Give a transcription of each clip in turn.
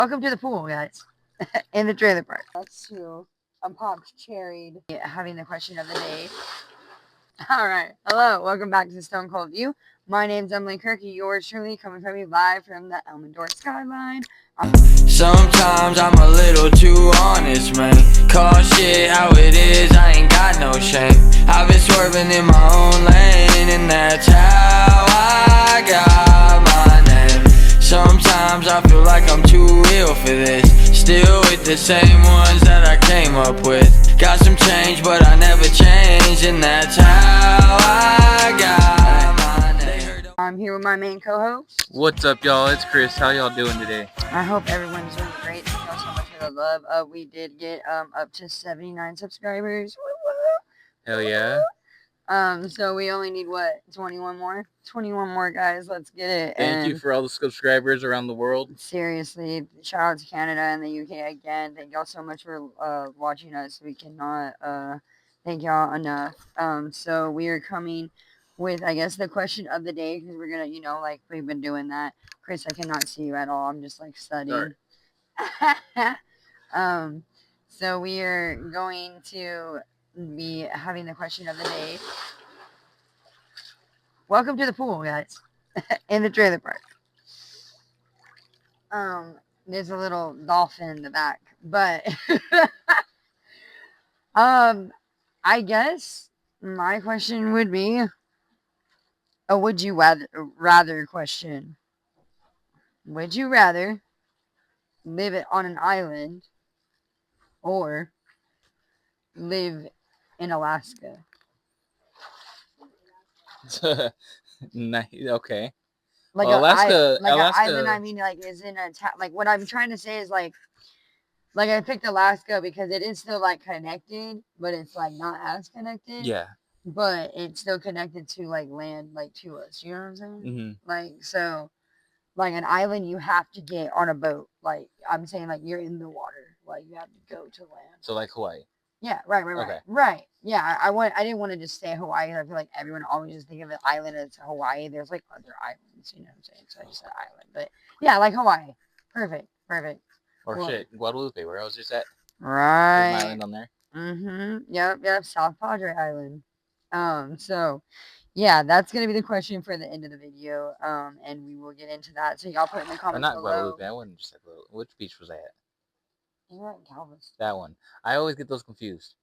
Welcome to the pool, guys, in the trailer park. That's true. I'm popped cherried. Having the question of the day. All right. Hello. Welcome back to the Stone Cold View. My name's Emily Kirky. Yours truly, coming from you live from the Elmendorf skyline. Sometimes I'm a little too honest, man. Call shit how it is, I ain't got no shame. I've been swerving in my own lane, and that's how I got my name. Sometimes I feel like I'm too real for this. Still with the same ones that I came up with. Got some change, but I never changed, and that's how I got my name. I'm here with my main co-host. What's up, y'all? It's Kris. How y'all doing today? I hope everyone's doing great. Thank y'all so much for the love. We did get up to 79 subscribers. Hell yeah. So we only need what, 21 more? 21 more, guys. Let's get it. Thank you for all the subscribers around the world. Seriously, shout out to Canada and the UK again. Thank y'all so much for watching us. We cannot thank y'all enough. So we are coming with, I guess, the question of the day, because we're gonna, like we've been doing that. Kris, I cannot see you at all. I'm just like studying. So we are going to be having the question of the day. Welcome to the pool, guys, in the trailer park. There's a little dolphin in the back, but I guess my question would be a would you rather question. Would you rather live it on an island or live in Alaska? Okay. Like Well, Alaska. an island. I mean, like is in a like what I'm trying to say is like I picked Alaska because it is still like connected, but it's like not as connected. Yeah. But it's still connected to like land, like to us. You know what I'm saying? Mm-hmm. Like so, like an island, you have to get on a boat. Like I'm saying, like you're in the water. Like you have to go to land. So like Hawaii. Yeah, right. Okay. Right. Yeah, I didn't want to just say Hawaii. I feel like everyone always just think of an island as Hawaii. There's like other islands, you know what I'm saying? So I just said island. But yeah, like Hawaii. Perfect. Or Cool. shit, Guadalupe, where I was just at. Right. There's an island on there. Mm-hmm. Yep. South Padre Island. So yeah, that's gonna be the question for the end of the video. And we will get into that. So y'all put in the Or comments not below. Guadalupe. I wouldn't just say Guadalupe. Which beach was that? You're at Galveston. That one. I always get those confused.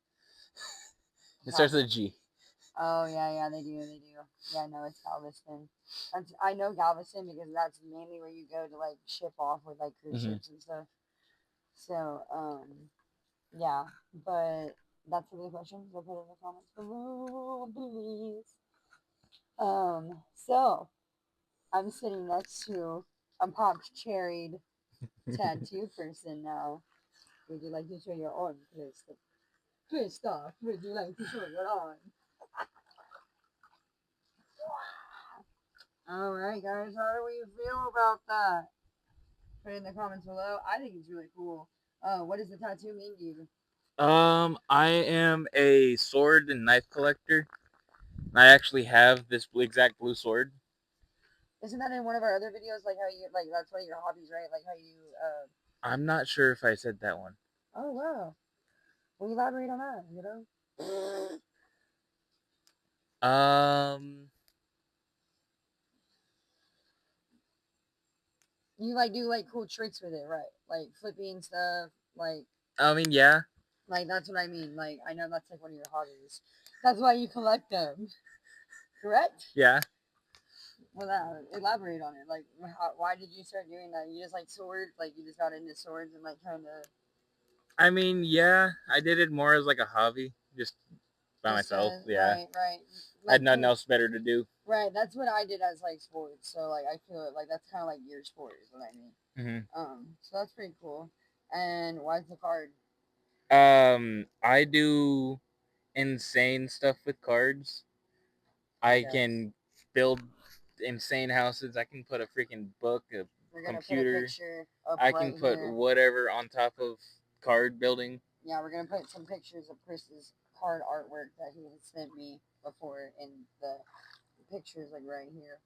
It starts with a G. Oh yeah, they do. Yeah, no, it's Galveston. I know Galveston because that's mainly where you go to like ship off with like cruise ships and stuff. So, yeah, but that's a good question. So put it in the comments below, please. So I'm sitting next to a popped cherried tattoo person now. Would you like to show your arm, Kristoff? Would you like to show your arm? All right, guys, how do we feel about that? Put it in the comments below. I think it's really cool. What does the tattoo mean to you? I am a sword and knife collector. I actually have this exact blue sword. Isn't that in one of our other videos? Like how you that's one of your hobbies, right? Like how you I'm not sure if I said that one. Oh wow. Well, elaborate on that, you know? You like do like cool tricks with it, right? Like flipping stuff, like I mean, yeah. Like that's what I mean. Like I know that's like one of your hobbies. That's why you collect them. Correct? Yeah. Well, elaborate on it. Like, why did you start doing that? You just like swords? Like, you just got into swords and like trying to. I mean, yeah, I did it more as like a hobby, just by myself. Yeah. Right. I had nothing else better to do. Right. That's what I did as like sports. So like, I feel it like that's kind of like your sport is what I mean. So that's pretty cool. And why's the card? I do insane stuff with cards. I can build insane houses. I can put a freaking book, a computer. I can put whatever on top of card building. Yeah, we're gonna put some pictures of Chris's card artwork that he has sent me before in the pictures, like right here.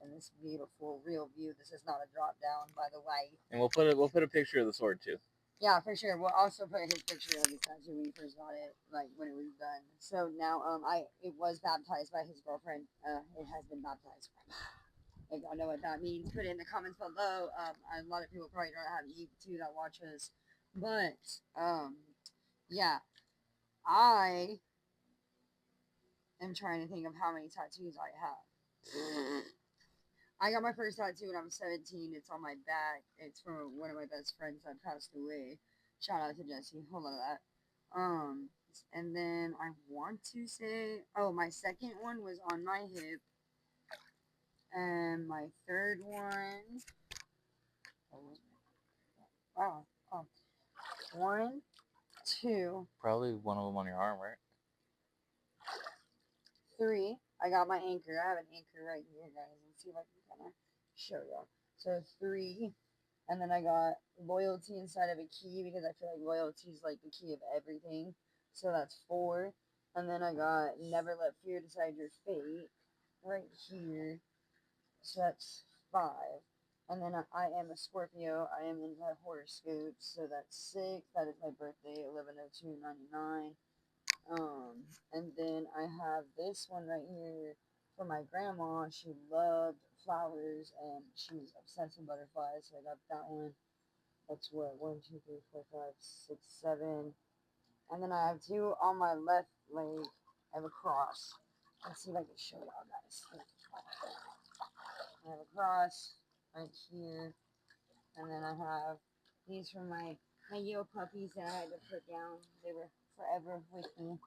in this beautiful real view. This is not a drop down, by the way. And we'll put a picture of the sword too. Yeah, for sure. We'll also put his picture of the tattoo when he first got it, like when it was done. So now, it was baptized by his girlfriend. It has been baptized. If y'all know what that means, put it in the comments below. A lot of people probably don't have ep.22 that watch us, but yeah, I am trying to think of how many tattoos I have. I got my first tattoo when I was 17. It's on my back. It's from one of my best friends that passed away. Shout out to Jesse. Hold on to that. And then I want to say, my second one was on my hip, and my third one. Wow. 1, 2, Probably one of them on your arm, right? 3. I got my anchor. I have an anchor right here, guys. Let's see if I can kind of show y'all. So 3. And then I got loyalty inside of a key because I feel like loyalty is like the key of everything. So that's 4. And then I got never let fear decide your fate right here. So that's 5. And then I am a Scorpio. I am in the horoscopes. So that's 6. That is my birthday, 11/02/99. And then I have this one right here for my grandma. She loved flowers and she was obsessed with butterflies. So I got that one. That's what, 1, 2, 3, 4, 5, 6, 7. And then I have 2 on my left leg. I have a cross. Let's see if I can show y'all guys. I have a cross right here. And then I have these from my Yale puppies that I had to put down. They were forever with me.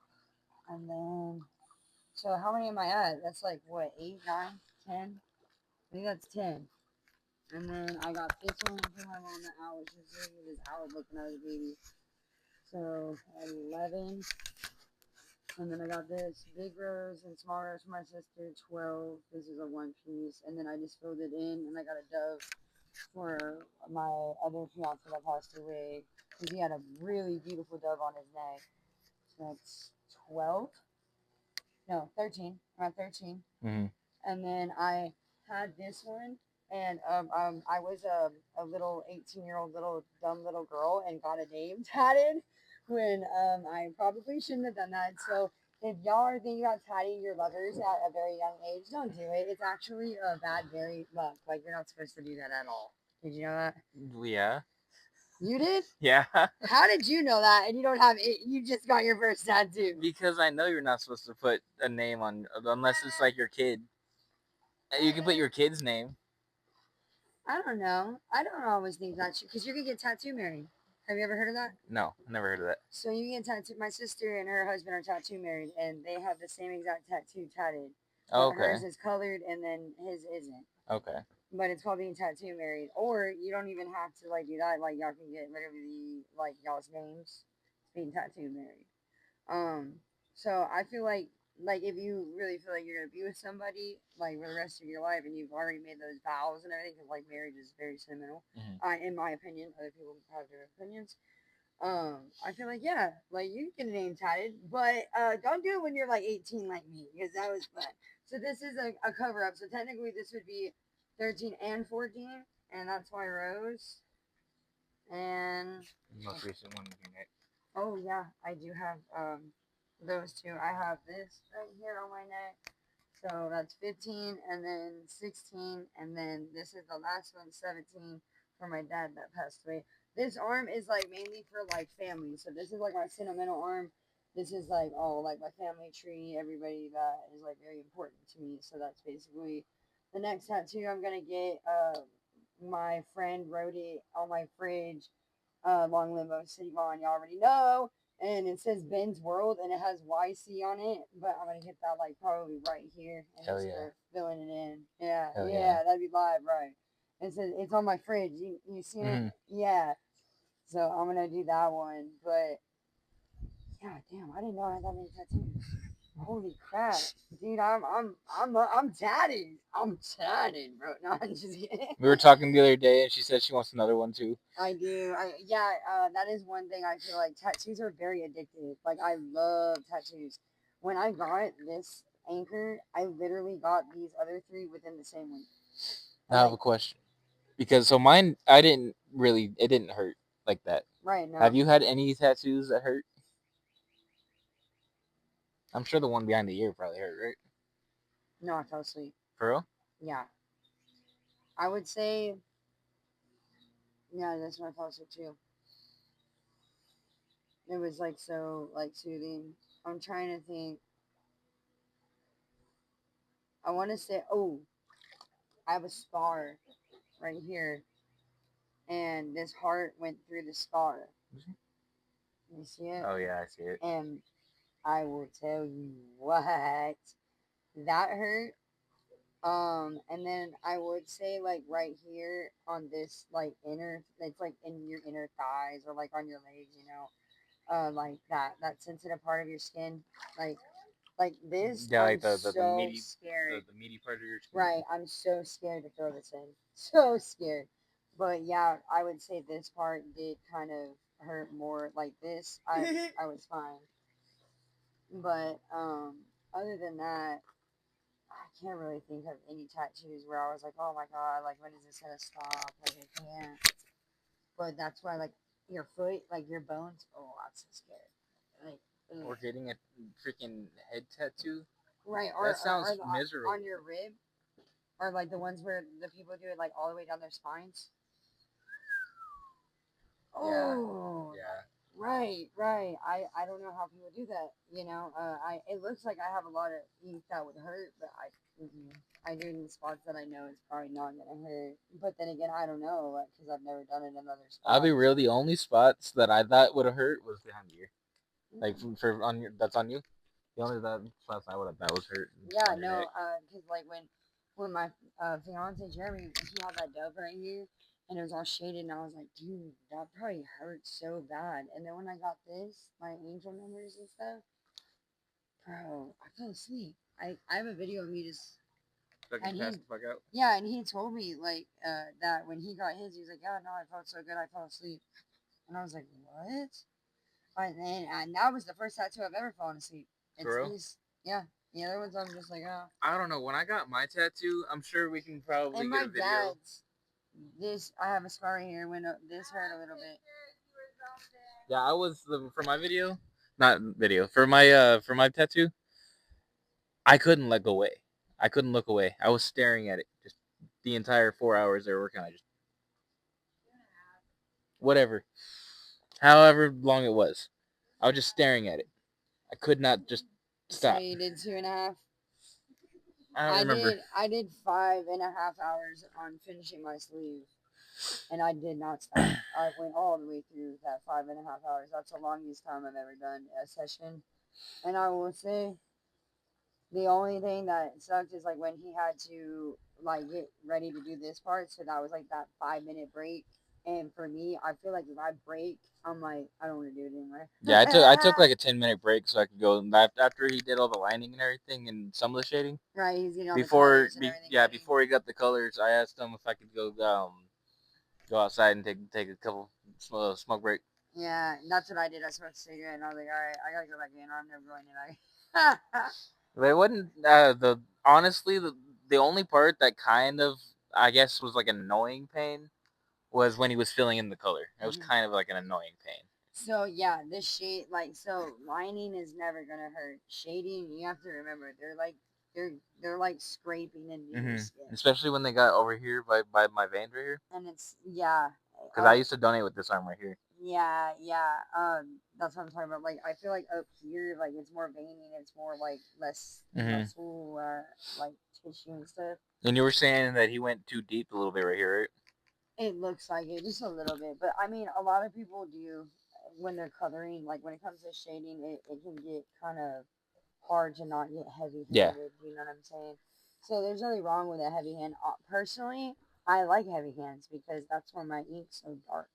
And then, so how many am I at? That's like, what, 8, 9, 10? I think that's 10. And then I got this one for my mom that owl. She's looking at this owl looking at his baby. So 11. And then I got this big rose and small rose for my sister, 12. This is a 1 piece. And then I just filled it in, and I got a dove for my other fiance that passed away, because he had a really beautiful dove on his neck. So that's 12. No, 13. I'm at 13. Mm-hmm. And then I had this one, and I was a little 18-year-old little dumb little girl and got a name tatted when I probably shouldn't have done that. So if y'all are thinking about tatting your lovers at a very young age, don't do it. It's actually a bad very luck. Like, you're not supposed to do that at all. Did you know that? Yeah. You did? Yeah. How did you know that? And you don't have it? You just got your first tattoo. Because I know you're not supposed to put a name on, unless it's like your kid. You can put your kid's name. I don't know. I don't always think that's because you're gonna get tattoo married. Have you ever heard of that? No, never heard of that. So you get tattoo. My sister and her husband are tattoo married, and they have the same exact tattoo tatted. But Okay. hers is colored, and then his isn't. Okay. But it's called being tattoo married. Or you don't even have to like do that. Like, y'all can get literally like y'all's names being tattoo married. So I feel like if you really feel like you're gonna be with somebody like for the rest of your life, and you've already made those vows and everything, because like marriage is very sentimental. In my opinion, other people have their opinions. I feel like, yeah, like you can get a name tatted, but don't do it when you're like 18 like me, because that was fun. So this is a cover up. So technically this would be 13 and 14, and that's my rose. And Most recent one with your neck. oh yeah, I do have those 2. I have this right here on my neck. So that's 15, and then 16, and then this is the last one, 17, for my dad that passed away. This arm is like mainly for like family. So this is like my sentimental arm. This is like like my family tree, everybody that is like very important to me. So that's basically the next tattoo I'm gonna get. My friend wrote it on my fridge. Long Limbo City Vaughn, you already know. And it says Ben's World, and it has YC on it. But I'm gonna get that like probably right here and Hell just yeah. start filling it in. Yeah, Hell yeah, yeah. that'd be live, right? It says it's on my fridge. You seen it? Yeah. So I'm gonna do that one. But yeah, damn, I didn't know I had that many tattoos. Holy crap, dude! I'm tatted. I'm tatted, bro. No, I'm just kidding. We were talking the other day, and she said she wants another one too. I do. That is one thing I feel like tattoos are very addictive. Like, I love tattoos. When I got this anchor, I literally got these other 3 within the same week. I have a question. Because so mine, it didn't hurt like that. Right, no. Have you had any tattoos that hurt? I'm sure the one behind the ear probably hurt, right? No, I fell asleep. For real? Yeah. I would say, yeah, that's when I fell asleep too. It was like so like soothing. I'm trying to think. I want to say, oh, I have a scar right here, and this heart went through the scar. You see it? Oh yeah, I see it. And I will tell you what, that hurt. And then I would say like right here on this like inner, it's like in your inner thighs or like on your legs, like that sensitive part of your skin, like this. Yeah, I'm like the so meaty, scared. the meaty part of your skin. Right, I'm so scared to throw this in. So scared. But yeah, I would say this part did kind of hurt more. Like this, I was fine. But other than that, I can't really think of any tattoos where I was like, oh my god, like when is this gonna stop? Like I can't. But that's why like your foot, like your bones. Oh, I'm so scared. Like, Or getting a freaking head tattoo. right, That sounds or miserable. on your rib, or like the ones where the people do it like all the way down their spines. Oh, Yeah. right. I don't know how people do that. It looks like I have a lot of ink that would hurt, but I do it in spots that I know it's probably not gonna hurt. But then again, I don't know because I've never done it in other spots. I'll be real. The only spots that I thought would have hurt was behind the ear. Like for on your, that's on you. The only spots I would have thought was hurt. Yeah, no, because like when my fiance Jeremy, he had that dove right here, and it was all shaded, and I was like, dude, that probably hurts so bad. And then when I got this, my angel numbers and stuff, bro, I fell asleep. I have a video of me just Fucking pass the fuck out. yeah, and he told me like that when he got his, he was like, yeah, no, I felt so good, I fell asleep, and I was like, what? And that was the first tattoo I've ever fallen asleep. For real? Yeah. The other ones I'm just like, oh. I don't know. When I got my tattoo, I'm sure we can probably And get my a video. dad's, I have a scar here when this hurt a little bit. Yeah, I was for my video, not video for my tattoo. I couldn't let go away. I couldn't look away. I was staring at it just the entire 4 hours they were working. I just whatever, however long it was, I was just staring at it. I could not just stop. So you did 2.5. I don't remember. I did 5.5 hours on finishing my sleeve, and I did not stop. I went all the way through that 5.5 hours. That's the longest time I've ever done a session. And I will say, the only thing that sucked is like when he had to like get ready to do this part. So that was like that 5-minute break. And for me, I feel like if I break, I'm like, I don't want to do it anymore. Yeah, I took like a 10-minute break so I could go after he did all the lining and everything and some of the shading. Right, he's getting all before the colors and everything. before he got the colors, I asked him if I could go outside and take a couple smoke break. Yeah, that's what I did. I smoked a cigarette and I was like, all right, I gotta go back in. I'm never going in. But it wasn't honestly the only part that kind of I guess was like an annoying pain was when he was filling in the color. It was kind of like an annoying pain. So yeah, this shade, like, so lining is never gonna hurt. Shading, you have to remember, they're like scraping into your skin. Especially when they got over here by my veins right here. And it's because I used to donate with this arm right here. Yeah. That's what I'm talking about. Like, I feel like up here, like it's more veiny and it's more like less muscle, like tissue and stuff. And you were saying that he went too deep a little bit right here, right? It looks like it, just a little bit. But I mean, a lot of people do when they're coloring. Like when it comes to shading, it can get kind of hard to not get heavy-handed. Yeah. You know what I'm saying? So there's nothing wrong with a heavy hand. Personally, I like heavy hands because that's when my ink's so dark.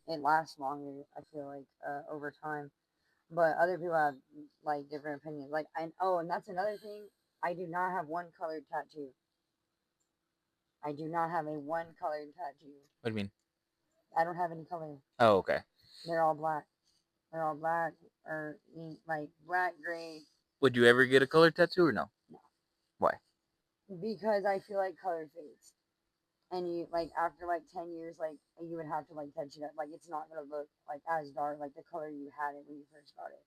It lasts longer, I feel like, over time. But other people have like different opinions. Like, and that's another thing. I do not have one colored tattoo. I do not have a one colored tattoo. What do you mean? I don't have any color. Oh, okay. They're all black. They're all black or like black, gray. Would you ever get a colored tattoo or no? No. Why? because I feel like color fades. And you like after like 10 years, like you would have to like touch it up. Like it's not gonna look like as dark like the color you had it when you first got it.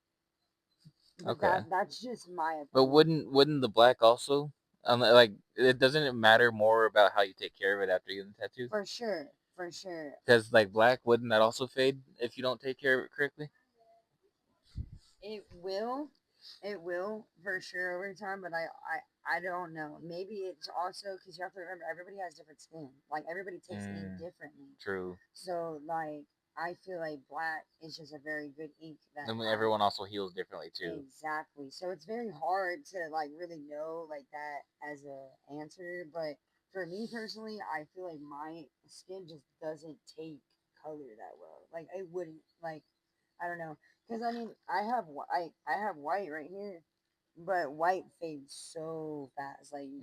But Okay. that's just my But opinion. wouldn't the black also? Like it doesn't matter more about how you take care of it after you get the tattoo? For sure, for sure. Because like black, wouldn't that also fade if you don't take care of it correctly? It will, it will for sure over time. But I don't know. Maybe it's also because you have to remember everybody has different skin. Like everybody takes ink differently. True. So like I feel like black is just a very good ink that And everyone also heals differently too. exactly. So it's very hard to like really know like that as a answer. But for me personally, I feel like my skin just doesn't take color that well. Like it wouldn't like I don't know because I mean I have white right here, but white fades so fast. Like you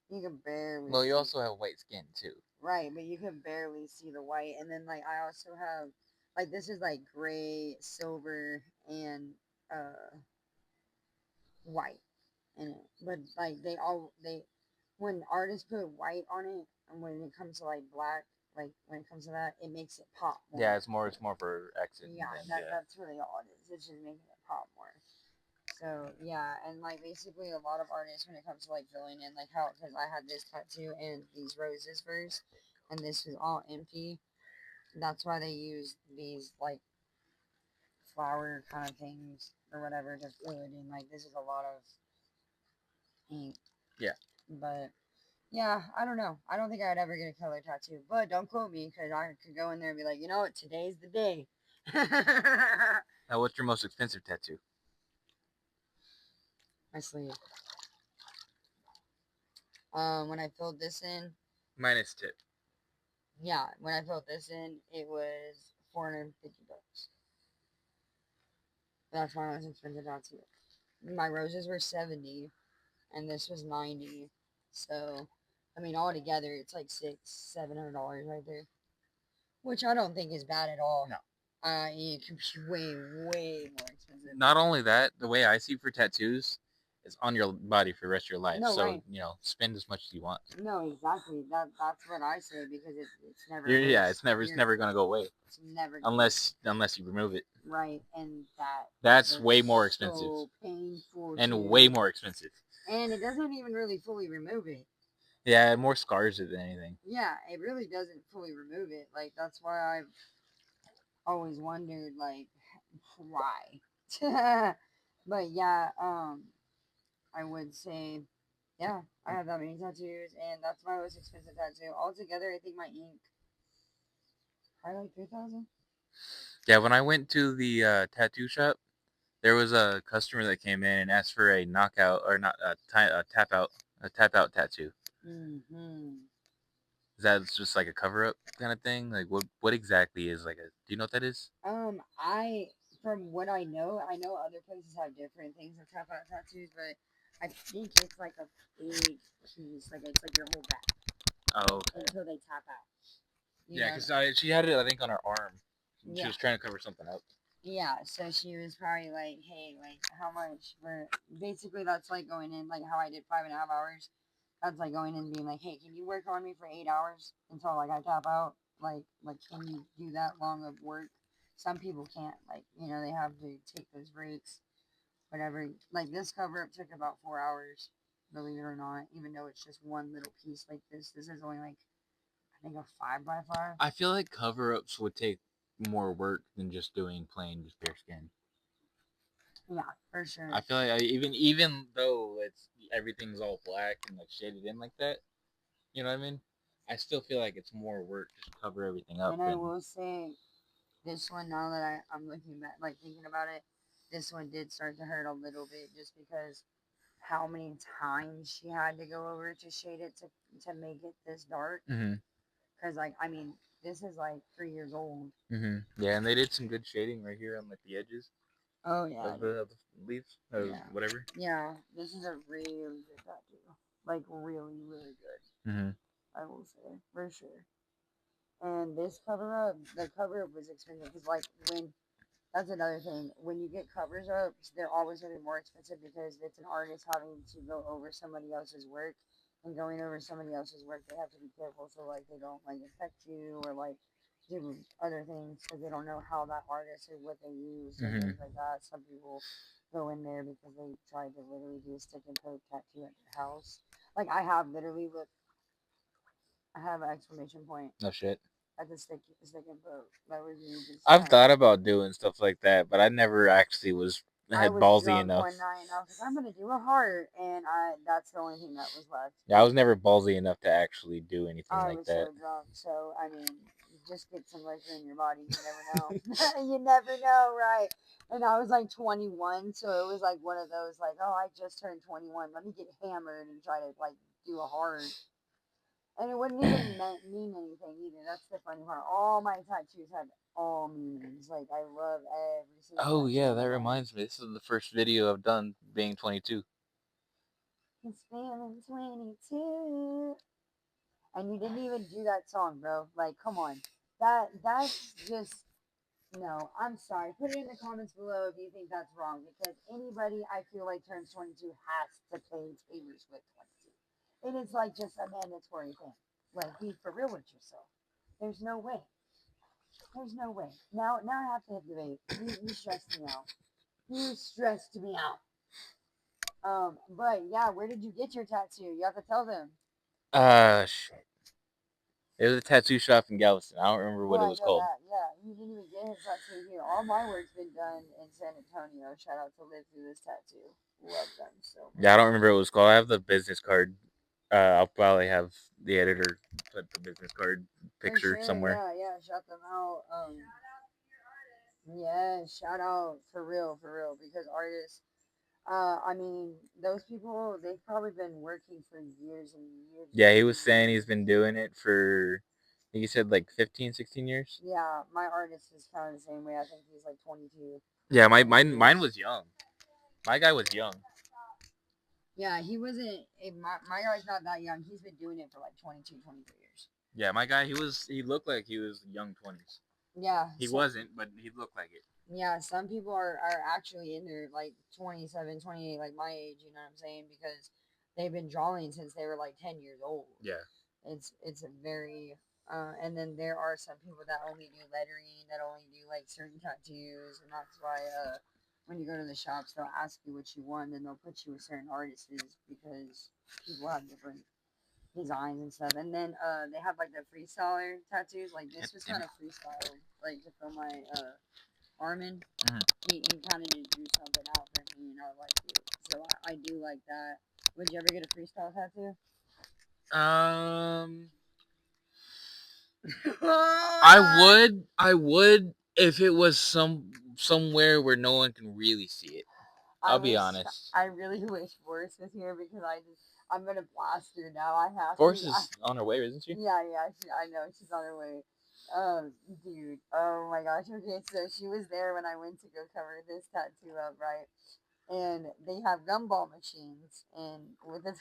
can barely. Well, you see. also have white skin too. Right, but you can barely see the white. And then like I also have like this is like gray, silver, and white in it. But like they when artists put white on it and when it comes to like black, like when it comes to that, it makes it pop more. Yeah, it's more for accent. Yeah, that's really all it is. It's just making it pop more. So yeah, and like basically a lot of artists when it comes to like filling in like how because I had this tattoo and these roses first, and this was all empty. That's why they use these like flower kind of things or whatever to fill it in. Like this is a lot of ink. Yeah. But yeah, I don't know. I don't think I'd ever get a color tattoo. But don't quote me because I could go in there and be like, you know what, today's the day. Now, what's your most expensive tattoo? My sleeve. When I filled this in, Minus tip. yeah, when I filled this in, it was $450. That's my most expensive tattoo. My roses were 70, and this was 90. So, I mean, all together, it's like $700 right there, which I don't think is bad at all. No. It could be way, way more expensive. Not only that, the way I see for tattoos is on your body for the rest of your life. No, so right. spend as much as you want. No, exactly. That's what I say because it's never. Yeah, it's never gonna go away. It's never. Unless you remove it. Right, and That's is way more expensive. So painful. And too. way more expensive. And it doesn't even really fully remove it. Yeah, more scars than anything. Yeah, it really doesn't fully remove it. Like that's why I've always wondered, like, why. But yeah, I would say, yeah, I have that many tattoos, and that's my most expensive tattoo. Altogether, I think my ink, probably like 3,000. Yeah, when I went to the tattoo shop, there was a customer that came in and asked for a knockout or not a tap out tattoo. Mm-hmm. Is that just like a cover up kind of thing? Like what exactly is like a? Do you know what that is? I from what I know other places have different things of tap out tattoos, but I think it's like a big piece, like it's like your whole back. Oh, okay. Until they tap out. Yeah, because she had it, I think, on her arm. She was trying to cover something up. Yeah, so she was probably like, hey, like, how much for, basically that's like going in, like how I did 5.5 hours. That's like going in and being like, hey, can you work on me for 8 hours until like I tap out? Like, can you do that long of work? Some people can't, like, they have to take those breaks, whatever. Like this cover up took about 4 hours, believe it or not, even though it's just one little piece like this. This is only like, I think a 5x5. I feel like cover ups would take more work than just doing plain just bare skin. Yeah, for sure. I feel like even though everything's all black and like shaded in like that, you know what I mean? I still feel like it's more work to cover everything up. And I will say, this one, now that I'm looking back, like thinking about it, this one did start to hurt a little bit just because how many times she had to go over to shade it to make it this dark. Because, like, I mean, this is like 3 years old. Yeah, and they did some good shading right here on like the edges. Oh, yeah. Of the leaves or whatever. Yeah, this is a really good tattoo. Like, really, really good. I will say, for sure. And this the cover up was expensive because, like, that's another thing. When you get covers up, they're always going to be more expensive because it's an artist having to go over somebody else's work. and going over somebody else's work, they have to be careful so like they don't like infect you or like do other things because they don't know how that artist or what they use or things like that. Some people go in there because they tried to literally do a stick and poke tattoo at their house. Like I have literally look, I have an exclamation point No shit. at the stick and poke. That was me just. I've thought about doing stuff like that, but I never actually I had was ballsy drunk enough. one night and I was like, I'm gonna do a heart, and that's the only thing that was left. Yeah, I was never ballsy enough to actually do anything I like was that. so drunk, so I mean, just get some liquor in your body. You never know. You never know, right? And I was like 21, so it was like one of those like, oh, I just turned 21. Let me get hammered and try to like do a hard. And it wouldn't even mean anything either. That's the funny part. All my tattoos had all meanings. Like I love every single Oh tattoo yeah, on that my body. reminds me. This is the first video I've done being 22. It's feeling 22. And you didn't even do that song, bro. Like, come on. That's just no. I'm sorry. Put it in the comments below if you think that's wrong, because anybody I feel like turns 22 has to play Taylor Swift 22. It is like just a mandatory thing. Like, be for real with yourself. There's no way. There's no way. Now I have to hit the vape. You stressed me out. You stressed me out. But yeah, where did you get your tattoo? You have to tell them. Shit. It was a tattoo shop in Galveston. I don't remember what Well, it I was know called. that. Yeah, you didn't even get his tattoo here. All my work's been done in San Antonio. Shout out to Live Through This Tattoo. Love them so much. Yeah, I don't remember what it was called. I have the business card. I'll probably have the editor put the business card picture For sure, somewhere. yeah, shout them out. Yeah, shout out for real, because artists. I mean, those people they've probably been working for years and years. Yeah, he was saying he's been doing it for, I think he said like 15, 16 years. Yeah, my artist is kind of the same way. I think he's like 22. Yeah, mine was young. My guy was young. Yeah, he wasn't. My guy's not that young. He's been doing it for like 22, 23 years. Yeah, my guy, he looked like he was young 20s. Yeah. He wasn't, but he looked like it. Yeah, some people are actually in their like 27, 28, like my age, you know what I'm saying? Because they've been drawing since they were like 10 years old. Yeah. It's a very and then there are some people that only do lettering, that only do like certain tattoos, and that's why when you go to the shops they'll ask you what you want and they'll put you with certain artists because people have different designs and stuff. And then they have like the freestyler tattoos. Like this was kind of freestyle, like to fill my Armin. He kind of just drew something out for me, and I like it. So I do like that. Would you ever get a freestyle tattoo? I would if it was somewhere where no one can really see it. I'll be honest. I really wish Forrest was here because I'm gonna blast her now. I have Forrest to. is on her way, isn't she? Yeah, I know she's on her way. Dude, oh my gosh. Okay, so she was there when I went to go cover this tattoo up, right? And they have gumball machines, and with this.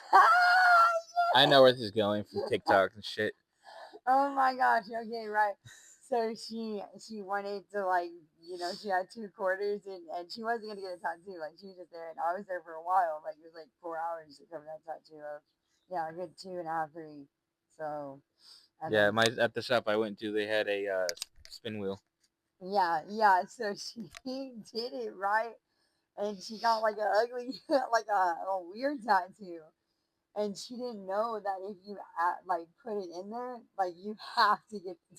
I know where this is going from TikTok and shit. Oh my gosh. Okay, right. So she wanted to like she had 2 quarters and she wasn't gonna get a tattoo, like she was just there and I was there for a while, like it was like 4 hours to cover that tattoo up. Yeah, a good 2.5, 3. So yeah, at the shop I went to, they had a spin wheel. Yeah. So she did it right, and she got like a ugly, like a weird tattoo. And she didn't know that if you like put it in there, like you have to get the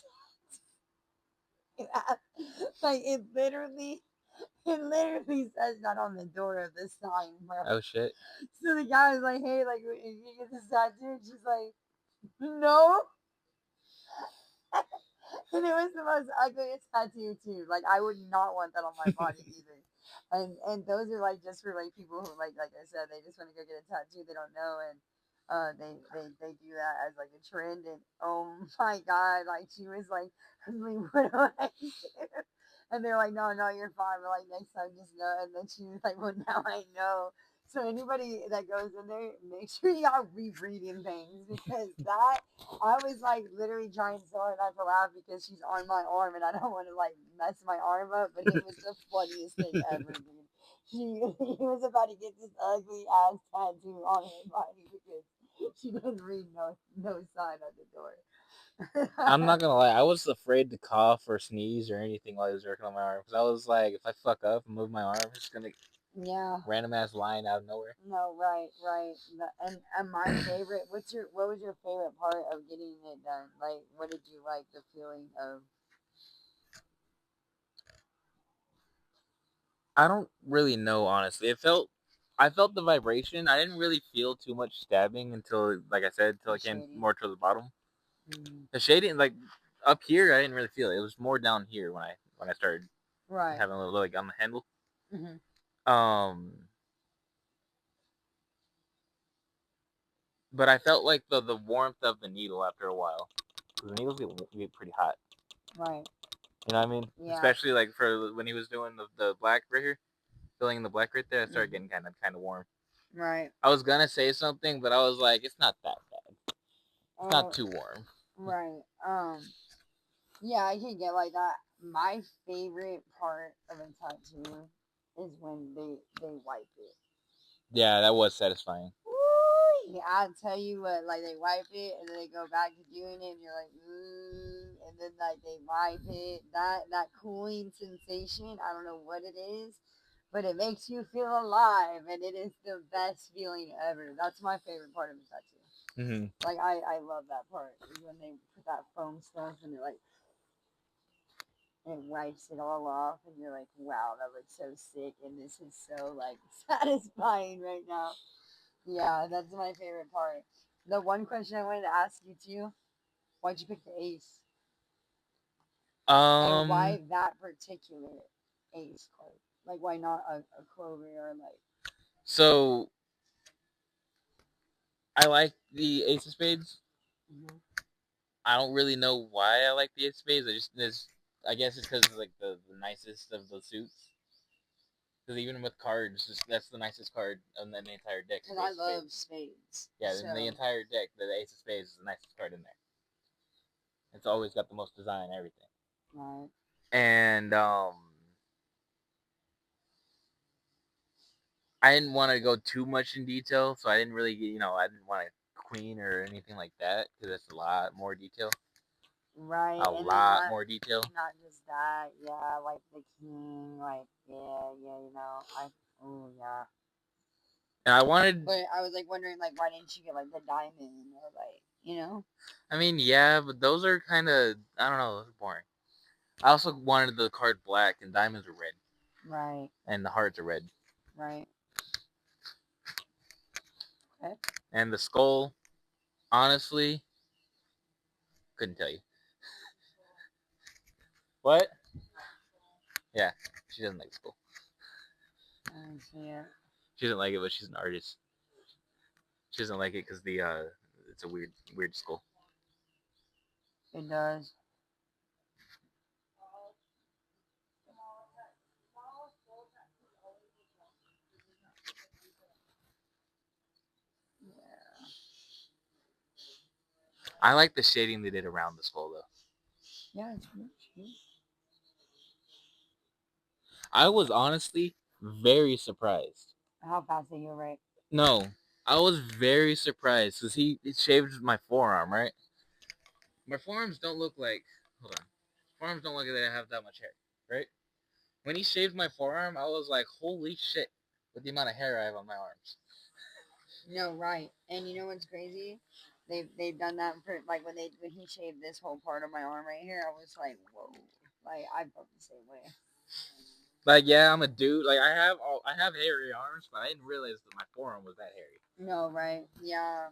like it literally says that on the door of the sign, bro. Oh shit. So the guy was like, "Hey, like, if you get this tattoo," and she's like, "No." And it was the most ugliest tattoo too. Like I would not want that on my body either. And those are like just for like people who like I said, they just want to go get a tattoo they don't know, and they do that as like a trend. And oh my god, like she was like, what do I do? And they're like, no, you're fine. We're like, next time, just know. And then she was like, well, now I know. So anybody that goes in there, make sure y'all rereading things, because that I was like literally trying so hard not to laugh because she's on my arm and I don't want to like mess my arm up, but it was the funniest thing ever, dude. He was about to get this ugly ass tattoo on his body because She didn't read no sign on the door. I'm not gonna lie, I was afraid to cough or sneeze or anything while I was working on my arm because I was like, if I fuck up and move my arm, it's gonna Yeah. random ass line out of nowhere. No, right. And my favorite. What was your favorite part of getting it done? Like, what did you like the feeling of? I don't really know, honestly. I felt the vibration. I didn't really feel too much stabbing until, like I said, until The it came shading? more to the bottom. Mm. The shading, like up here, I didn't really feel it. It was more down here when I started Right. having a little like on the handle. Mm-hmm. But I felt like the warmth of the needle after a while, because the needles get pretty hot. Right. You know what I mean? Yeah. Especially like for when he was doing the black right here, filling in the black right there, I started getting kind of warm. Right. I was gonna say something, but I was like, it's not that bad. It's not too warm. Right. Yeah, I can get like that. My favorite part of a tattoo is when they wipe it. Yeah, that was satisfying. Ooh, yeah, I'll tell you what, like they wipe it and then they go back to doing it and you're like, ooh, and then like they wipe it. That cooling sensation, I don't know what it is, but it makes you feel alive and it is the best feeling ever. That's my favorite part of a tattoo. Mm-hmm. Like I love that part is when they put that foam stuff and it wipes it all off and you're like, wow, that looks so sick and this is so like satisfying right now. Yeah, that's my favorite part. The one question I wanted to ask you too, why'd you pick the ace? And why that particular ace card? Like why not a clover or like So I like the Ace of Spades. mm-hmm. I don't really know why I like the Ace of Spades. I guess it's because like the nicest of the suits. Because even with cards, that's the nicest card on the entire deck. Because I love spades. Yeah, so. in the entire deck, the Ace of Spades is the nicest card in there. It's always got the most design and everything. Right. And I didn't want to go too much in detail, so I didn't really, I didn't want a queen or anything like that because that's a lot more detail. Right. A lot more detail. Not just that, yeah, like the king, like yeah, yeah. And I wanted. But I was like wondering, like, why didn't you get like the diamond or like. I mean, yeah, but those are kind of, I don't know, those are boring. I also wanted the card black and diamonds are red. Right. And the hearts are red. Right. Okay. And the skull, honestly, couldn't tell you. What? Yeah, she doesn't like the skull. I don't see it. She doesn't like it, but she's an artist. She doesn't like it because it's a weird skull. It does. Yeah. I like the shading they did around the skull, though. Yeah, it's good. I was honestly very surprised. How fast are you, right? No, I was very surprised because he shaved my forearm, right? My forearms don't look like. Hold on. Forearms don't look like they have that much hair, right? When he shaved my forearm, I was like, holy shit, with the amount of hair I have on my arms. No, right. And you know what's crazy? They've done that for like when he shaved this whole part of my arm right here. I was like, whoa. Like I felt the same way. Like, yeah, I'm a dude. Like, I have hairy arms, but I didn't realize that my forearm was that hairy. No, right? Yeah.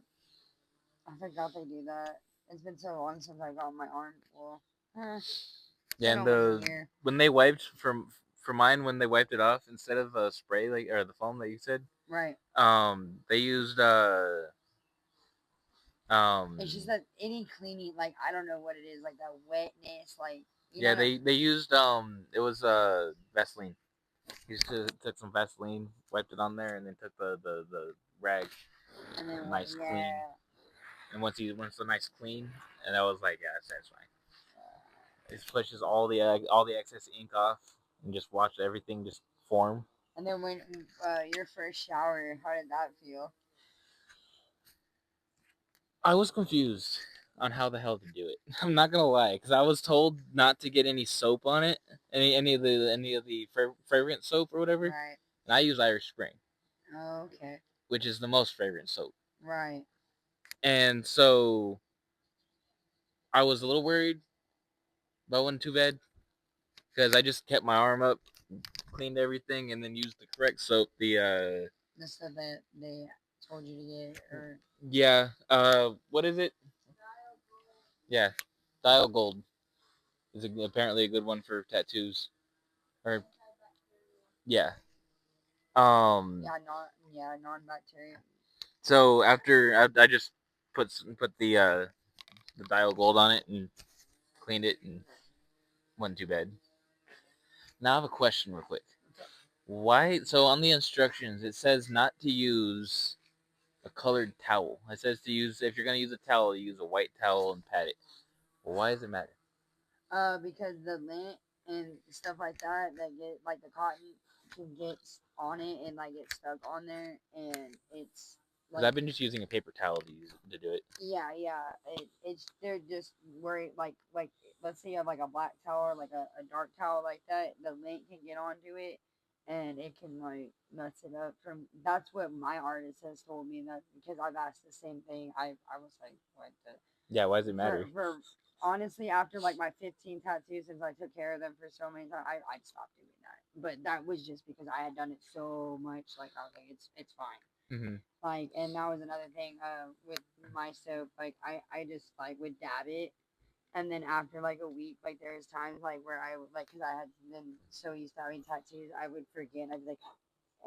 I forgot they do that. It's been so long since I got my arm. Well, yeah, and when they wiped for mine, when they wiped it off instead of spray like or the foam that you said, right? They used It's just that any cleaning, like I don't know what it is, like that wetness, like yeah, they used it was Vaseline. He just took some Vaseline, wiped it on there, and then took the rag, and then nice clean. And once the nice clean, and I was like, yeah, that's satisfying. It pushes all the excess ink off, and just watch everything just form. And then when your first shower, how did that feel? I was confused on how the hell to do it. I'm not gonna lie, because I was told not to get any soap on it, any of the fragrant soap or whatever. Right. And I use Irish Spring, Okay. which is the most fragrant soap. Right. And so I was a little worried, but it wasn't too bad because I just kept my arm up, cleaned everything, and then used the correct soap. The stuff that they told you to get, or Yeah, what is it? Yeah, Dial Gold is apparently a good one for tattoos. Or yeah, non-bacterial. So after I just put the Dial Gold on it and cleaned it and wasn't too bad. Now I have a question real quick. Why? So on the instructions it says not to use a colored towel. It says to use, if you're gonna use a towel, use a white towel and pat it. Well, why does it matter? Because the lint and stuff like that get like the cotton can get on it and like get stuck on there, and it's Because I've been just using a paper towel to do it. Yeah. It's they're just worried like let's say you have like a black towel or like a dark towel like that, the lint can get onto it and it can like mess it up. From That's what my artist has told me, and that because I've asked the same thing. I was like, what the Yeah, why does it matter? for honestly, after like my 15 tattoos, since I took care of them for so many times, I stopped doing that. But that was just because I had done it so much. Like I was like, it's fine. Mm-hmm. Like, and that was another thing. With my soap, like I just like would dab it, and then after like a week, like there's times like where I would like because I had been so used to having tattoos, I would forget. I'd be like,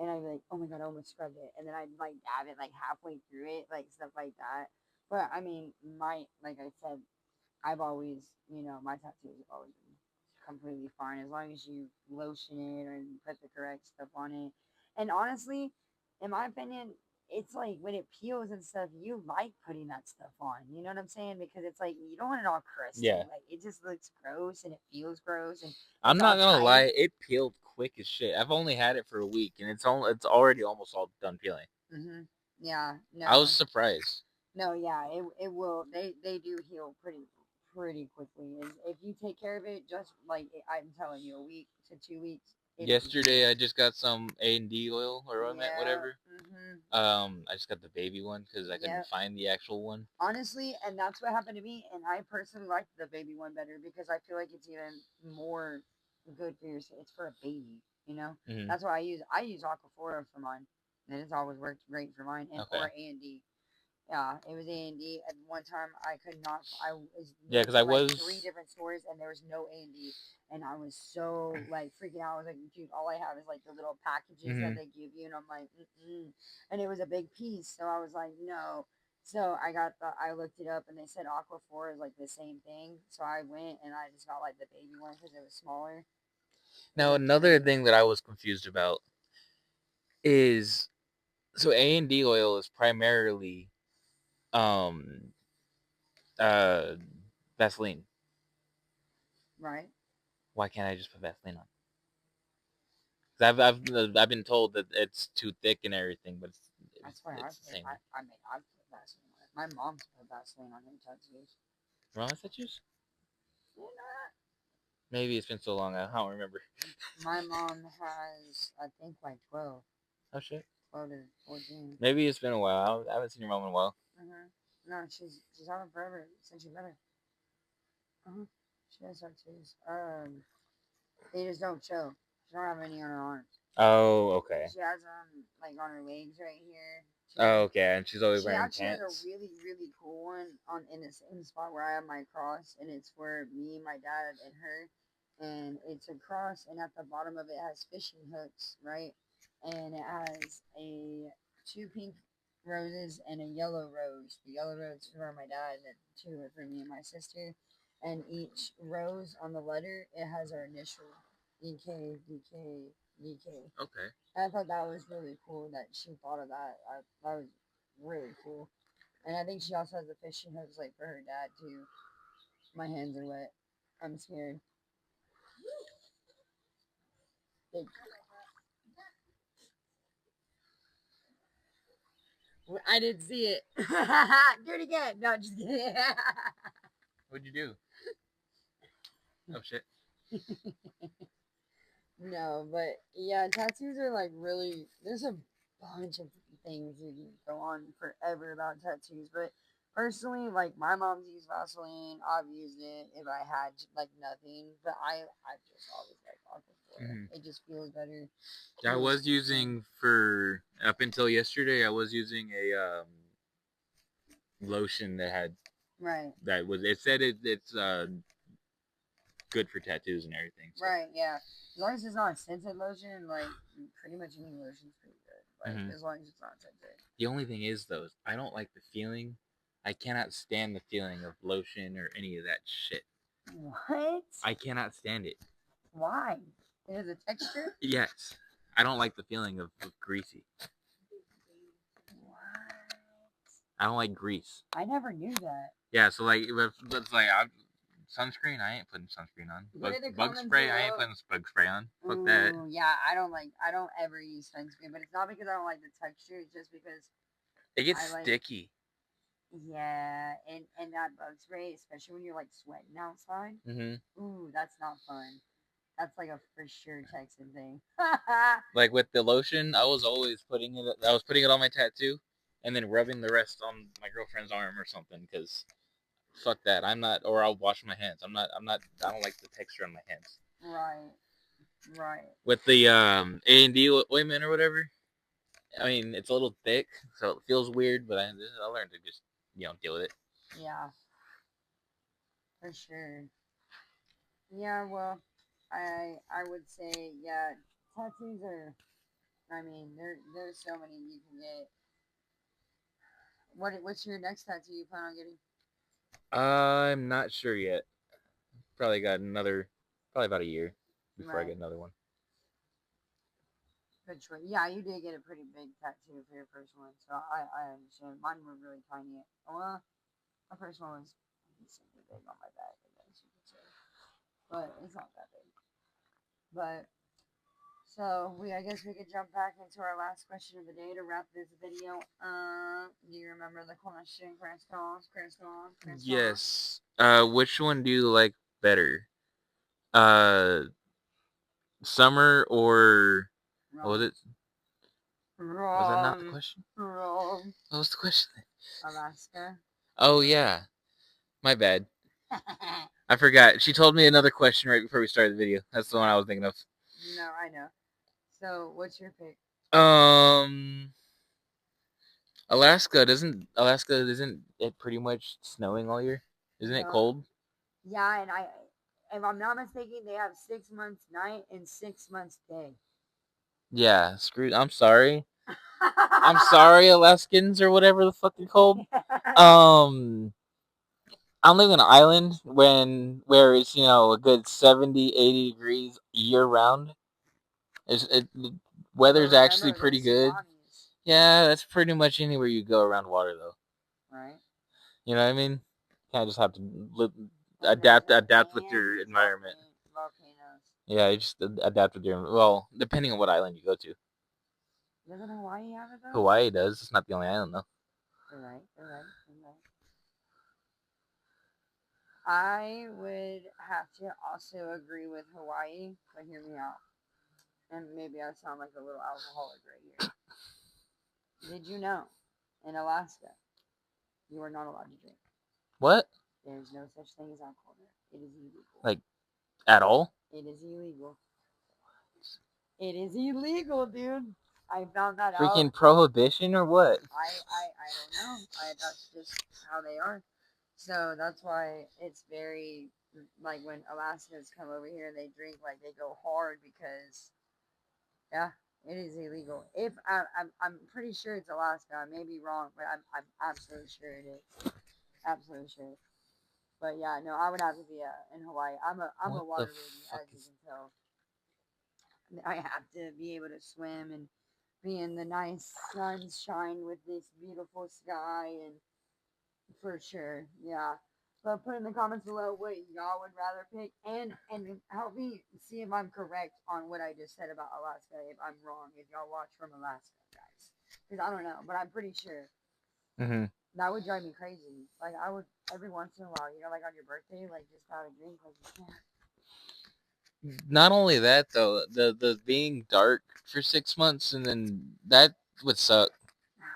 and I'd be like, oh my god, I almost scrubbed it, and then I'd like dab it like halfway through it, like stuff like that. But I mean, like I said, I've always, my tattoos have always been completely fine as long as you lotion it or put the correct stuff on it. And honestly, in my opinion, it's like when it peels and stuff, you like putting that stuff on. You know what I'm saying? Because it's like you don't want it all crusty. Yeah. Like it just looks gross and it feels gross and I'm not gonna tight. lie, it peeled quick as shit. I've only had it for a week, and it's already almost all done peeling. Yeah. No. I was surprised. No. Yeah. It will. They do heal pretty quickly. And if you take care of it, just like I'm telling you, a week to 2 weeks. Yesterday, I just got some A&D oil or whatever. I just got the baby one because I couldn't find the actual one. Honestly, and that's what happened to me. And I personally like the baby one better because I feel like it's even more good for your. It's for a baby, you know. Mm-hmm. That's why I use Aquaphora for mine, and it's always worked great for mine. And or A&D. Yeah, it was A&D. At one time, I could not. I was because I was 3 different stores and there was no A&D, and I was so like freaking out. I was like, dude, all I have is like the little packages that they give you, and I'm like, and it was a big piece, so I was like, no. So I looked it up, and they said Aquaphor is like the same thing. So I went and I just got like the baby one because it was smaller. Now another thing that I was confused about is, so A&D oil is primarily uh Vaseline. Right. Why can't I just put Vaseline on? Because I've been told that it's too thick and everything, but That's why it's the same. I put Vaseline on it. My mom's put Vaseline on her tattoos. Wrong tattoos? You know that? Maybe it's been so long I don't remember. My mom has, I think, like 12. Oh shit. 12 to 14. Maybe it's been a while. I haven't seen your mom in a while. No, she's had them forever since she met her. She has tattoos. They just don't show. She don't have any on her arms. Oh, okay. She has them like on her legs right here. Oh, okay. And she's always wearing She actually pants. has a really, really cool one in the same spot where I have my cross, and it's for me, my dad, and her. And it's a cross, and at the bottom of it has fishing hooks, right? And it has two pink roses and a yellow rose. The yellow rose is for my dad, and the two are for me and my sister. And each rose on the letter, it has our initial, DK, DK, DK. Okay. And I thought that was really cool that she thought of that. That was really cool. And I think she also has the fishing hooks like for her dad too. My hands are wet. I'm scared. I didn't see it. Do it again. No, just kidding. What'd you do? Oh shit. No, but yeah, tattoos are like really. There's a bunch of things you can go on forever about tattoos, but personally, like my mom's used Vaseline. I've used it if I had like nothing, but I just always like Aquaphor. It just feels better. I was using for up until yesterday. I was using a lotion that had Right. that was. It said it's good for tattoos and everything. So. Right. Yeah. As long as it's not scented lotion, like pretty much any lotion's pretty good. Like as long as it's not scented. The only thing is though, I don't like the feeling. I cannot stand the feeling of lotion or any of that shit. What? I cannot stand it. Why? It has a texture? Yes. I don't like the feeling of greasy. What? I don't like grease. I never knew that. Yeah, so like it's like sunscreen, I ain't putting sunscreen on. Bug spray, I ain't putting bug spray on. Fuck that. Yeah, I don't ever use sunscreen, but it's not because I don't like the texture, it's just because it gets sticky. Yeah, and that bug spray, especially when you're like sweating outside. Ooh, that's not fun. That's like a for sure Texan thing. Like with the lotion, I was always putting it on my tattoo, and then rubbing the rest on my girlfriend's arm or something. Because fuck that, I'm not. Or I'll wash my hands. I'm not. I don't like the texture on my hands. Right. With the A&D ointment or whatever, I mean it's a little thick, so it feels weird. But I learned to just deal with it. Yeah. For sure. Yeah. Well, I would say tattoos are. I mean, there's so many you can get. What's your next tattoo you plan on getting? I'm not sure yet. Probably about a year before I get another one. Good choice. Yeah, you did get a pretty big tattoo for your first one, so I understand. Mine were really tiny. Well, my first one was decently big on my back, I guess you could say, but it's not that big. But so I guess we could jump back into our last question of the day to wrap this video. Do you remember the question, Crystal? Yes. Which one do you like better? Summer or what was it? Wrong. Was that not the question? Wrong. What was the question? Alaska. Oh yeah, my bad. I forgot. She told me another question right before we started the video. That's the one I was thinking of. No, I know. So, what's your pick? Alaska isn't it pretty much snowing all year? Isn't it cold? Yeah, and if I'm not mistaken, they have 6 months night and 6 months day. Yeah, I'm sorry. I'm sorry, Alaskans or whatever the fuck they're called. I'm living on an island where it's a good 70, 80 degrees year round. The weather's actually pretty good. Yeah, that's pretty much anywhere you go around water though. Right. You know what I mean? Kind of just have to adapt with your environment. Volcanoes. Yeah, you just adapt with your depending on what island you go to. Doesn't Hawaii have it though? Hawaii does. It's not the only island though. You're right. I would have to also agree with Hawaii, but hear me out. And maybe I sound like a little alcoholic right here. Did you know in Alaska you are not allowed to drink? What? There's no such thing as alcohol there. It is illegal. Like, at all? It is illegal. It is illegal, dude. I found that out. Freaking prohibition or what? I don't know. That's just how they are. So that's why it's very like when Alaskans come over here and they drink, like they go hard because it is illegal. If I'm pretty sure it's Alaska. I may be wrong, but I'm absolutely sure it is. Absolutely sure. But yeah, no, I would have to be in Hawaii. I'm a water baby, as you can tell. I have to be able to swim and be in the nice sunshine with this beautiful sky, and for sure, yeah. But put in the comments below what y'all would rather pick, and help me see if I'm correct on what I just said about Alaska. If I'm wrong, if y'all watch from Alaska, guys. Because I don't know, but I'm pretty sure. Mm-hmm. That would drive me crazy. Like, I would, every once in a while, like on your birthday, like, just have a drink. Like, you can't. Not only that though, the being dark for 6 months and then that would suck.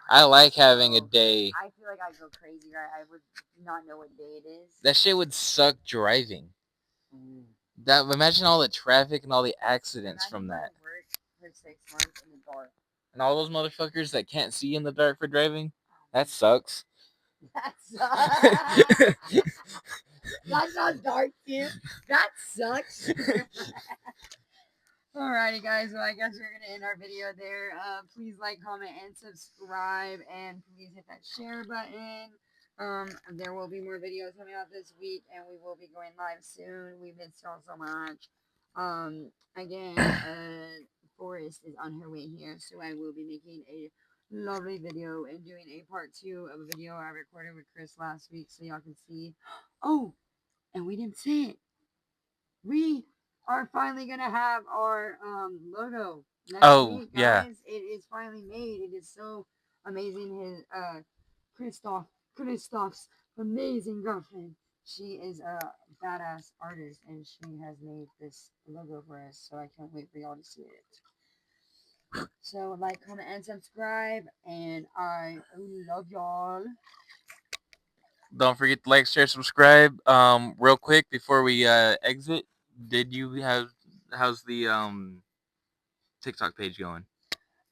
I like having a day. I feel like I'd go crazy. I would not know what day it is. That shit would suck driving. That imagine all the traffic and all the accidents from that. Work for 6 months in the dark. And all those motherfuckers that can't see in the dark for driving. That sucks. That sucks. That's not dark, dude. That sucks. Alrighty, guys. Well, I guess we're gonna end our video there. Please like, comment, and subscribe, and please hit that share button. There will be more videos coming out this week, and we will be going live soon. We missed y'all so much. Again, Forrest is on her way here, so I will be making a lovely video and doing a part 2 of a video I recorded with Kris last week, so y'all can see. Oh, and we didn't say it. We are finally gonna have our logo next week, guys. Yeah. It is finally made. It is so amazing. His Kristoff's amazing girlfriend. She is a badass artist, and she has made this logo for us. So I can't wait for y'all to see it. So like, comment, and subscribe, and I love y'all. Don't forget to like, share, subscribe. Real quick before we exit, did you have how's the TikTok page going?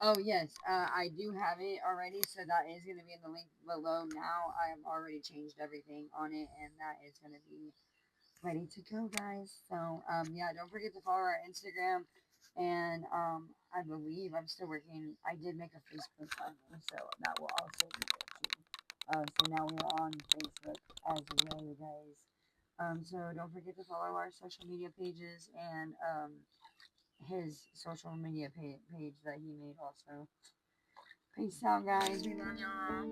Oh yes, I do have it already, so that is going to be in the link below now. I have already changed everything on it, and that is going to be ready to go, guys. So yeah, don't forget to follow our Instagram, and I believe I'm still working. I did make a Facebook finally, so that will also be there too. So now we're on Facebook as well, you guys. So don't forget to follow our social media pages and his social media page that he made also. Peace out, guys. We love y'all.